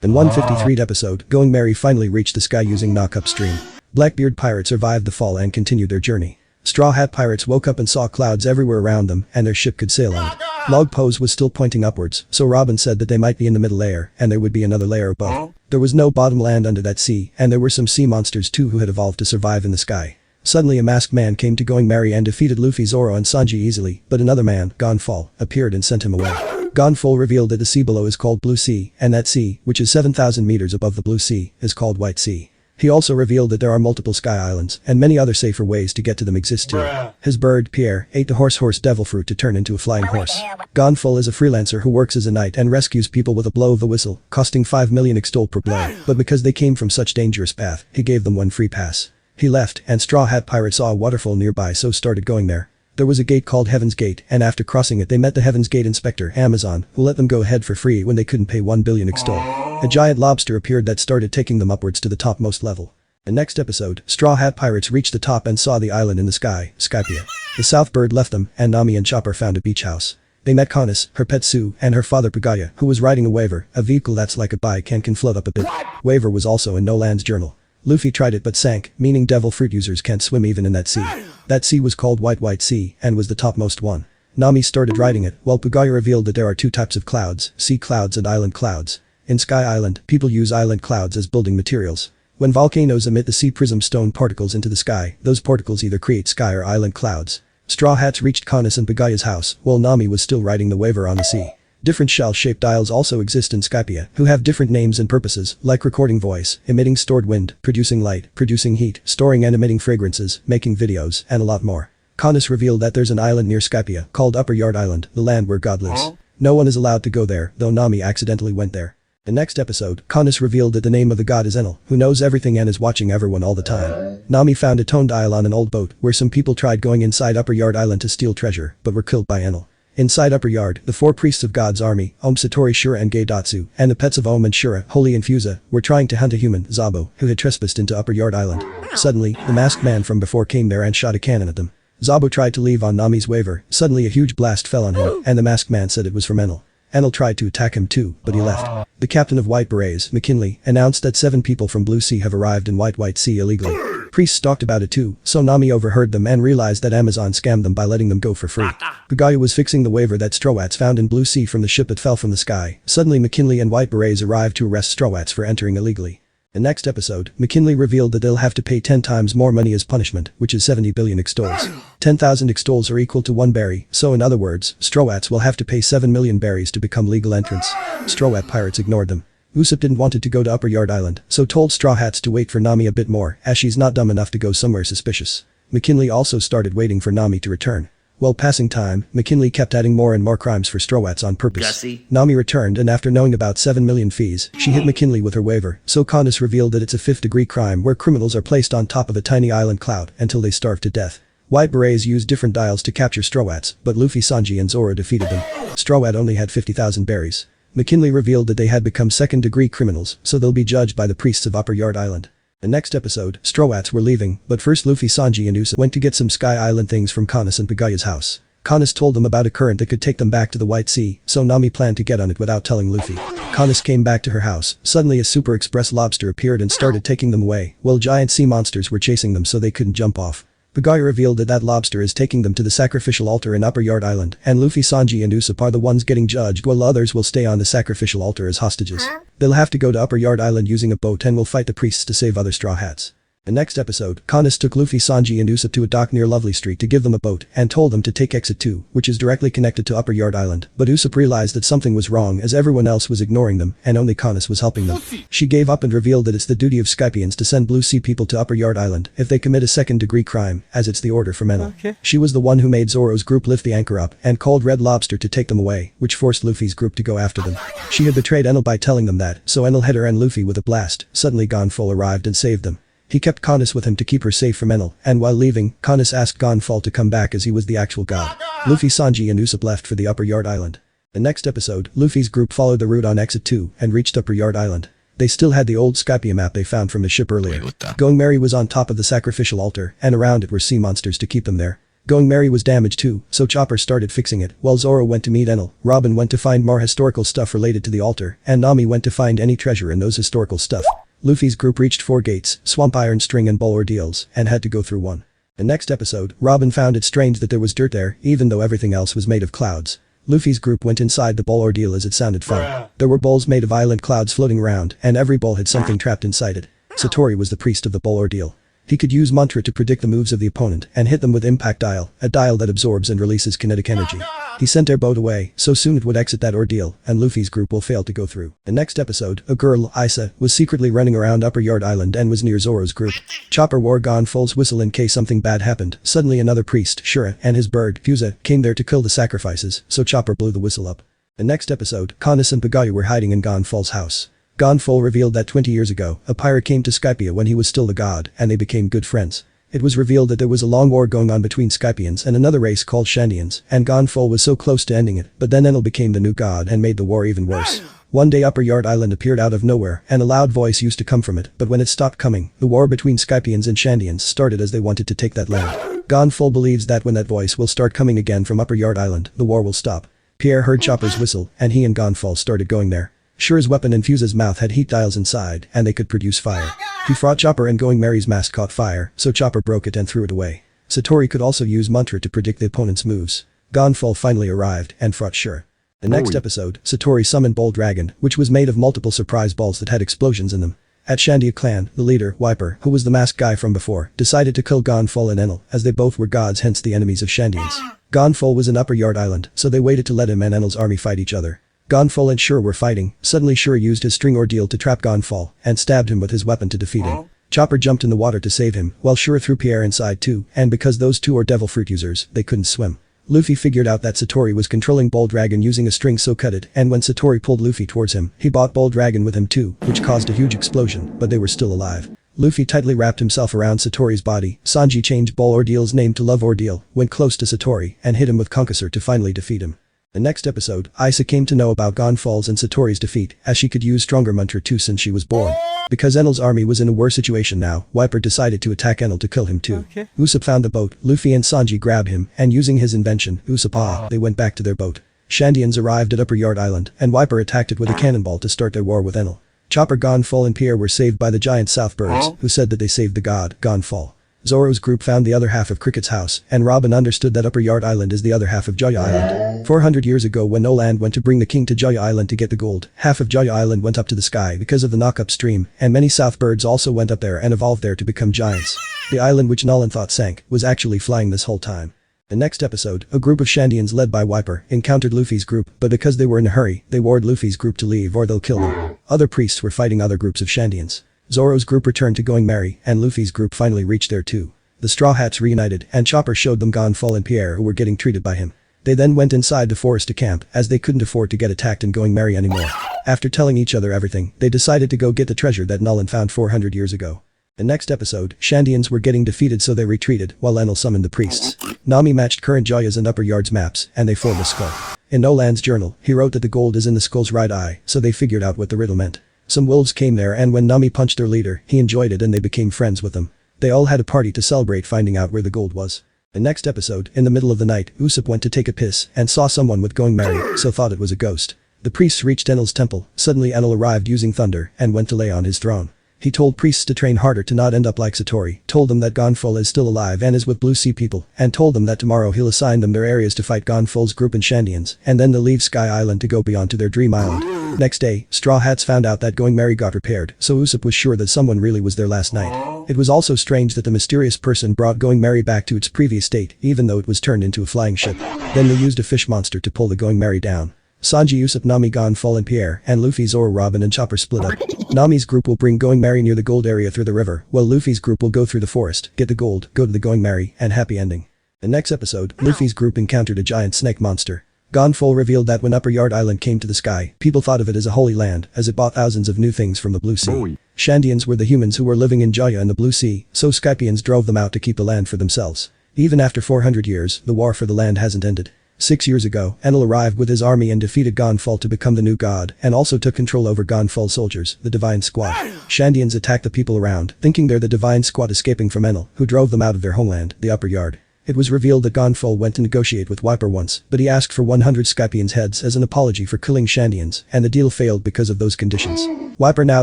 In 153rd episode, Going Merry finally reached the sky using knock upstream. Blackbeard pirates survived the fall and continued their journey. Straw Hat pirates woke up and saw clouds everywhere around them and their ship could sail on it. Log pose was still pointing upwards, so Robin said that they might be in the middle layer and there would be another layer above. There was no bottom land under that sea and there were some sea monsters too who had evolved to survive in the sky. Suddenly a masked man came to Going Merry and defeated Luffy, Zoro and Sanji easily, but another man, Gonfall, appeared and sent him away. Gonfall revealed that the sea below is called Blue Sea, and that sea, which is 7,000 meters above the Blue Sea, is called White Sea. He also revealed that there are multiple sky islands, and many other safer ways to get to them exist too. His bird, Pierre, ate the horse devil fruit to turn into a flying horse. Gonfall is a freelancer who works as a knight and rescues people with a blow of the whistle, costing 5 million XP per blow, but because they came from such dangerous path, he gave them one free pass. He left, and Straw Hat pirates saw a waterfall nearby so started going there. There was a gate called Heaven's Gate, and after crossing it they met the Heaven's Gate inspector, Amazon, who let them go ahead for free when they couldn't pay 1 billion XP. A giant lobster appeared that started taking them upwards to the topmost level. The next episode, Straw Hat pirates reached the top and saw the island in the sky, Skypiea. The South Bird left them, and Nami and Chopper found a beach house. They met Conus, her pet Sue, and her father Pagaya, who was riding a waver, a vehicle that's like a bike and can float up a bit. Waver was also in No Land's journal. Luffy tried it but sank, meaning devil fruit users can't swim even in that sea. That sea was called White Sea, and was the topmost one. Nami started riding it, while Pagaya revealed that there are two types of clouds, sea clouds and island clouds. In Sky Island, people use island clouds as building materials. When volcanoes emit the sea prism stone particles into the sky, those particles either create sky or island clouds. Straw Hats reached Conus and Pagaya's house, while Nami was still riding the waver on the sea. Different shell-shaped isles also exist in Skypiea, who have different names and purposes, like recording voice, emitting stored wind, producing light, producing heat, storing and emitting fragrances, making videos, and a lot more. Conus revealed that there's an island near Skypiea called Upper Yard Island, the land where God lives. No one is allowed to go there, though Nami accidentally went there. The next episode, Conus revealed that the name of the god is Enel, who knows everything and is watching everyone all the time. Nami found a toned isle on an old boat where some people tried going inside Upper Yard Island to steal treasure, but were killed by Enel. Inside Upper Yard, the four priests of God's army, Om Satori Shura and Geidatsu, and the pets of Om and Shura, Holy and Fusa, were trying to hunt a human, Zabo, who had trespassed into Upper Yard Island. Suddenly, the masked man from before came there and shot a cannon at them. Zabo tried to leave on Nami's waver, suddenly a huge blast fell on him, and the masked man said it was from Enel. Enel tried to attack him too, but he left. The captain of White Berets, McKinley, announced that 7 people from Blue Sea have arrived in White Sea illegally. Priests talked about it too, so Nami overheard them and realized that Amazon scammed them by letting them go for free. Pagaya was fixing the waver that Straw Hats found in Blue Sea from the ship that fell from the sky. Suddenly McKinley and White Berets arrived to arrest Straw Hats for entering illegally. The next episode, McKinley revealed that they'll have to pay 10 times more money as punishment, which is 70 billion XP. 10,000 XP are equal to 1 berry, so in other words, Straw Hats will have to pay 7 million berries to become legal entrants. Straw Hat pirates ignored them. Usopp didn't want to go to Upper Yard Island, so told Straw Hats to wait for Nami a bit more, as she's not dumb enough to go somewhere suspicious. McKinley also started waiting for Nami to return. While passing time, McKinley kept adding more and more crimes for Straw Hats on purpose. Gussie. Nami returned and after knowing about 7 million fees, she hit McKinley with her waver, so Conus revealed that it's a 5th-degree crime where criminals are placed on top of a tiny island cloud until they starve to death. White Berets used different dials to capture Straw Hats, but Luffy, Sanji and Zoro defeated them. Straw Hat only had 50,000 berries. McKinley revealed that they had become 2nd-degree criminals, so they'll be judged by the priests of Upper Yard Island. The next episode, Straw Hats were leaving, but first Luffy, Sanji and Usopp went to get some Sky Island things from Conus and Pagaya's house. Conus told them about a current that could take them back to the White Sea, so Nami planned to get on it without telling Luffy. Conus came back to her house, suddenly a Super Express lobster appeared and started taking them away, while giant sea monsters were chasing them so they couldn't jump off. Pagaya revealed that lobster is taking them to the sacrificial altar in Upper Yard Island, and Luffy, Sanji and Usopp are the ones getting judged while others will stay on the sacrificial altar as hostages. They'll have to go to Upper Yard Island using a boat and will fight the priests to save other Straw Hats. The next episode, Conus took Luffy, Sanji and Usopp to a dock near Lovely Street to give them a boat and told them to take exit 2, which is directly connected to Upper Yard Island, but Usopp realized that something was wrong as everyone else was ignoring them and only Conus was helping them. She gave up and revealed that it's the duty of Skypians to send Blue Sea people to Upper Yard Island if they commit a 2nd-degree crime, as it's the order from Enel. She was the one who made Zoro's group lift the anchor up and called Red Lobster to take them away, which forced Luffy's group to go after them. She had betrayed Enel by telling them that, so Enel hit her and Luffy with a blast. Suddenly Gonfall arrived and saved them. He kept Conus with him to keep her safe from Enel, and while leaving, Conus asked Gonfall to come back as he was the actual god. Luffy, Sanji and Usopp left for the Upper Yard Island. The next episode, Luffy's group followed the route on exit 2 and reached Upper Yard Island. They still had the old Skypiea map they found from the ship earlier. Going Merry was on top of the sacrificial altar, and around it were sea monsters to keep them there. Going Merry was damaged too, so Chopper started fixing it, while Zoro went to meet Enel, Robin went to find more historical stuff related to the altar, and Nami went to find any treasure in those historical stuff. Luffy's group reached 4 gates, Swamp Iron String and Bull Ordeals, and had to go through one. The next episode, Robin found it strange that there was dirt there, even though everything else was made of clouds. Luffy's group went inside the Bull Ordeal as it sounded fun. There were bowls made of island clouds floating around, and every bowl had something trapped inside it. Satori was the priest of the Bull Ordeal. He could use mantra to predict the moves of the opponent and hit them with Impact Dial, a dial that absorbs and releases kinetic energy. He sent their boat away, so soon it would exit that ordeal, and Luffy's group will fail to go through. The next episode, a girl, Isa, was secretly running around Upper Yard Island and was near Zoro's group. Chopper wore Gonfal's whistle in case something bad happened. Suddenly another priest, Shura, and his bird, Fusa, came there to kill the sacrifices, so Chopper blew the whistle up. The next episode, Kanis and Pagayu were hiding in Gonfal's house. Gonfal revealed that 20 years ago, a pirate came to Skypiea when he was still the god, and they became good friends. It was revealed that there was a long war going on between Skypians and another race called Shandians, and Gonfal was so close to ending it, but then Enel became the new god and made the war even worse. One day Upper Yard Island appeared out of nowhere, and a loud voice used to come from it, but when it stopped coming, the war between Skypians and Shandians started as they wanted to take that land. Gonfal believes that when that voice will start coming again from Upper Yard Island, the war will stop. Pierre heard Chopper's whistle, and he and Gonfal started going there. Shura's weapon and Fusa's mouth had heat dials inside, and they could produce fire. He fought Chopper and Going Merry's mask caught fire, so Chopper broke it and threw it away. Satori could also use mantra to predict the opponent's moves. Gonfal finally arrived and fought Shura. The next episode, Satori summoned Bull Dragon, which was made of multiple surprise balls that had explosions in them. At Shandia clan, the leader, Wiper, who was the masked guy from before, decided to kill Gonfal and Enel, as they both were gods, hence the enemies of Shandians. Gonfal was in Upper Yard Island, so they waited to let him and Enel's army fight each other. Gonfal and Shura were fighting. Suddenly Shura used his string ordeal to trap Gonfal and stabbed him with his weapon to defeat him. Chopper jumped in the water to save him, while Shura threw Pierre inside too, and because those two are devil fruit users, they couldn't swim. Luffy figured out that Satori was controlling Bull Dragon using a string, so cut it, and when Satori pulled Luffy towards him, he brought Bull Dragon with him too, which caused a huge explosion, but they were still alive. Luffy tightly wrapped himself around Satori's body. Sanji changed Bull Ordeal's name to Love Ordeal, went close to Satori, and hit him with Conquisor to finally defeat him. The next episode, Isa came to know about Gonfal's and Satori's defeat, as she could use stronger mantra too since she was born. Because Enel's army was in a worse situation now, Wiper decided to attack Enel to kill him too. Usopp found the boat, Luffy and Sanji grabbed him, and using his invention, Usopp, they went back to their boat. Shandians arrived at Upper Yard Island, and Wiper attacked it with a cannonball to start their war with Enel. Chopper, Gonfal and Pierre were saved by the giant South Birds, who said that they saved the god, Gonfal. Zoro's group found the other half of Cricket's house, and Robin understood that Upper Yard Island is the other half of Jaya Island. 400 years ago when Noland went to bring the king to Jaya Island to get the gold, half of Jaya Island went up to the sky because of the knock-up stream, and many South Birds also went up there and evolved there to become giants. The island which Noland thought sank was actually flying this whole time. The next episode, a group of Shandians led by Wiper encountered Luffy's group, but because they were in a hurry, they warned Luffy's group to leave or they'll kill them. Other priests were fighting other groups of Shandians. Zoro's group returned to Going Merry, and Luffy's group finally reached there too. The Straw Hats reunited, and Chopper showed them Gonfal and Pierre who were getting treated by him. They then went inside the forest to camp, as they couldn't afford to get attacked in Going Merry anymore. After telling each other everything, they decided to go get the treasure that Noland found 400 years ago. The next episode, Shandians were getting defeated, so they retreated, while Enel summoned the priests. Nami matched current Jaya's and Upper Yard's maps, and they formed a skull. In Noland's journal, he wrote that the gold is in the skull's right eye, so they figured out what the riddle meant. Some wolves came there, and when Nami punched their leader, he enjoyed it and they became friends with them. They all had a party to celebrate finding out where the gold was. The next episode, in the middle of the night, Usopp went to take a piss and saw someone with Going Merry, so thought it was a ghost. The priests reached Enel's temple. Suddenly Enel arrived using thunder and went to lay on his throne. He told priests to train harder to not end up like Satori, told them that Gonfal is still alive and is with Blue Sea people, and told them that tomorrow he'll assign them their areas to fight Gonfal's group and Shandians, and then they'll leave Sky Island to go beyond to their dream island. Next day, Straw Hats found out that Going Merry got repaired, so Usopp was sure that someone really was there last night. It was also strange that the mysterious person brought Going Merry back to its previous state, even though it was turned into a flying ship. Then they used a fish monster to pull the Going Merry down. Sanji, Usopp, Nami, Gonfal and Pierre, and Luffy, Zoro, Robin and Chopper split up. Nami's group will bring Going Merry near the gold area through the river, while Luffy's group will go through the forest, get the gold, go to the Going Merry, and happy ending. The next episode, Luffy's group encountered a giant snake monster. Gonfal revealed that when Upper Yard Island came to the sky, people thought of it as a holy land, as it bought thousands of new things from the Blue Sea. Shandians were the humans who were living in Jaya and the Blue Sea, so Skypians drove them out to keep the land for themselves. Even after 400 years, the war for the land hasn't ended. 6 years ago, Enel arrived with his army and defeated Gonfal to become the new god, and also took control over Gonfal's soldiers, the Divine Squad. Shandians attacked the people around, thinking they're the Divine Squad escaping from Enel, who drove them out of their homeland, the Upper Yard. It was revealed that Gonful went to negotiate with Wiper once, but he asked for 100 Skypians heads as an apology for killing Shandians, and the deal failed because of those conditions. Wiper now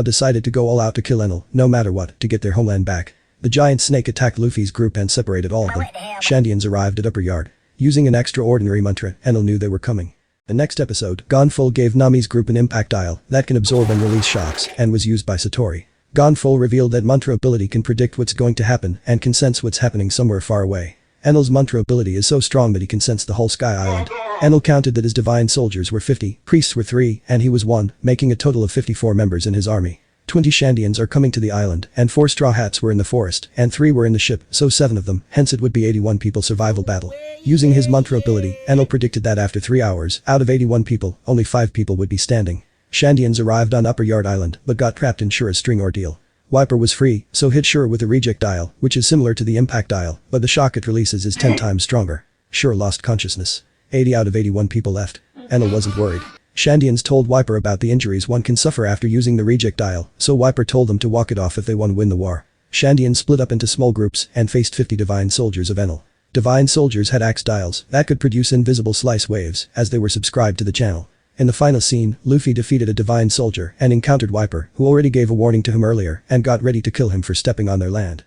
decided to go all out to kill Enel, no matter what, to get their homeland back. The giant snake attacked Luffy's group and separated all of them. Shandians arrived at Upper Yard. Using an extraordinary mantra, Enel knew they were coming. The next episode, Gonful gave Nami's group an impact dial that can absorb and release shocks, and was used by Satori. Gonful revealed that mantra ability can predict what's going to happen and can sense what's happening somewhere far away. Enel's mantra ability is so strong that he can sense the whole Sky Island. Enel counted that his divine soldiers were 50, priests were 3, and he was 1, making a total of 54 members in his army. 20 Shandians are coming to the island, and 4 Straw Hats were in the forest, and 3 were in the ship, so 7 of them, hence it would be 81 people survival battle. Using his mantra ability, Enel predicted that after 3 hours, out of 81 people, only 5 people would be standing. Shandians arrived on Upper Yard Island, but got trapped in Shura's string ordeal. Wiper was free, so hit Shura with a reject dial, which is similar to the impact dial, but the shock it releases is 10 times stronger. Shura lost consciousness. 80 out of 81 people left. Enel wasn't worried. Shandians told Wiper about the injuries one can suffer after using the reject dial, so Wiper told them to walk it off if they want to win the war. Shandians split up into small groups and faced 50 divine soldiers of Enel. Divine soldiers had axe dials that could produce invisible slice waves, as they were subscribed to the channel. In the final scene, Luffy defeated a divine soldier and encountered Wiper, who already gave a warning to him earlier, and got ready to kill him for stepping on their land.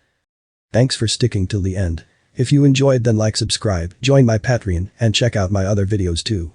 Thanks for sticking till the end. If you enjoyed, then like, subscribe, join my Patreon, and check out my other videos too.